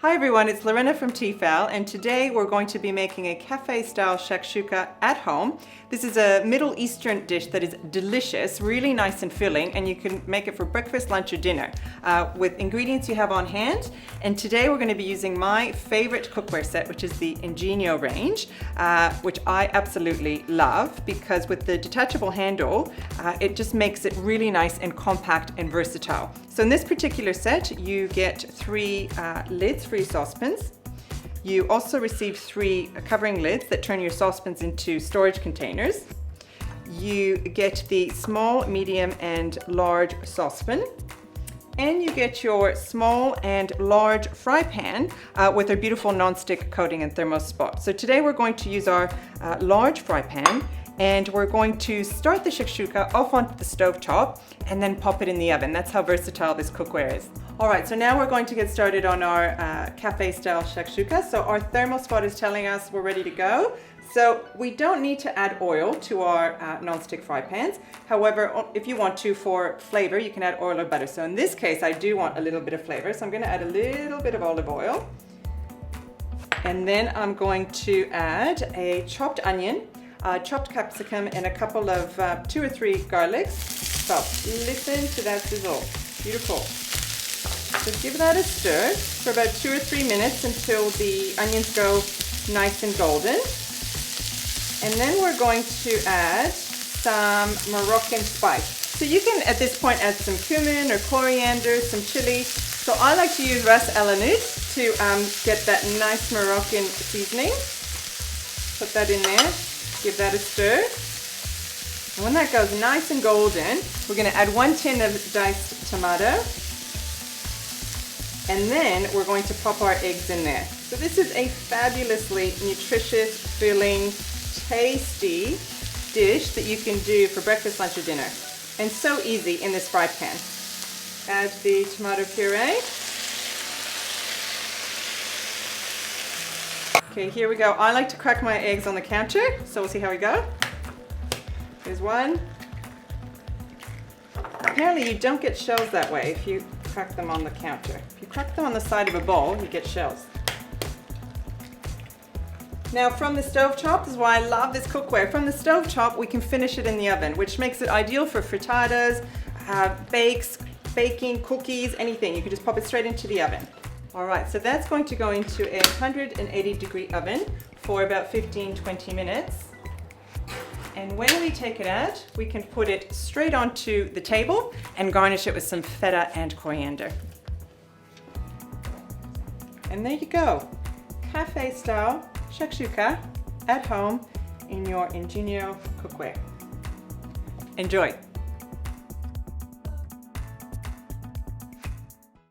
Hi everyone, it's Lorena from Tefal, and today we're going to be making a cafe-style shakshuka at home. This is a Middle Eastern dish that is delicious, really nice and filling, and you can make it for breakfast, lunch, or dinner with ingredients you have on hand. And today we're going to be using my favorite cookware set, which is the Ingenio range, which I absolutely love because with the detachable handle, it just makes it really nice and compact and versatile. So in this particular set, you get 3 lids for your saucepans. You also receive 3 covering lids that turn your saucepans into storage containers. You get the small, medium, and large saucepan. And you get your small and large fry pan with a beautiful non-stick coating and thermos spot. So today we're going to use our large fry pan, and we're going to start the shakshuka off onto the stove top and then pop it in the oven. That's how versatile this cookware is. All right, so now we're going to get started on our cafe style shakshuka. So our thermos spot is telling us we're ready to go. So we don't need to add oil to our non-stick fry pans. However, if you want to for flavor, you can add oil or butter. So in this case, I do want a little bit of flavor. So I'm gonna add a little bit of olive oil. And then I'm going to add a chopped onion, chopped capsicum, and a couple of 2 or 3 garlics. So listen to that sizzle, beautiful. Just give that a stir for about 2 or 3 minutes until the onions go nice and golden. And then we're going to add some Moroccan spice. So you can at this point add some cumin or coriander, some chili. So I like to use ras el hanout to get that nice Moroccan seasoning. Put that in there, give that a stir. And when that goes nice and golden, we're gonna add 1 tin of diced tomato. And then we're going to pop our eggs in there. So this is a fabulously nutritious, filling, tasty dish that you can do for breakfast, lunch, or dinner. And so easy in this fry pan. Add the tomato puree. Okay, here we go. I like to crack my eggs on the counter, so we'll see how we go. Here's one. Apparently you don't get shells that way if you crack them on the counter. If you crack them on the side of a bowl, you get shells. Now from the stovetop, this is why I love this cookware. From the stovetop, we can finish it in the oven, which makes it ideal for frittatas, bakes, baking, cookies, anything. You can just pop it straight into the oven. All right, so that's going to go into a 180-degree oven for about 15-20 minutes. And when we take it out, we can put it straight onto the table and garnish it with some feta and coriander. And there you go, cafe-style shakshuka at home in your Ingenio cookware. Enjoy.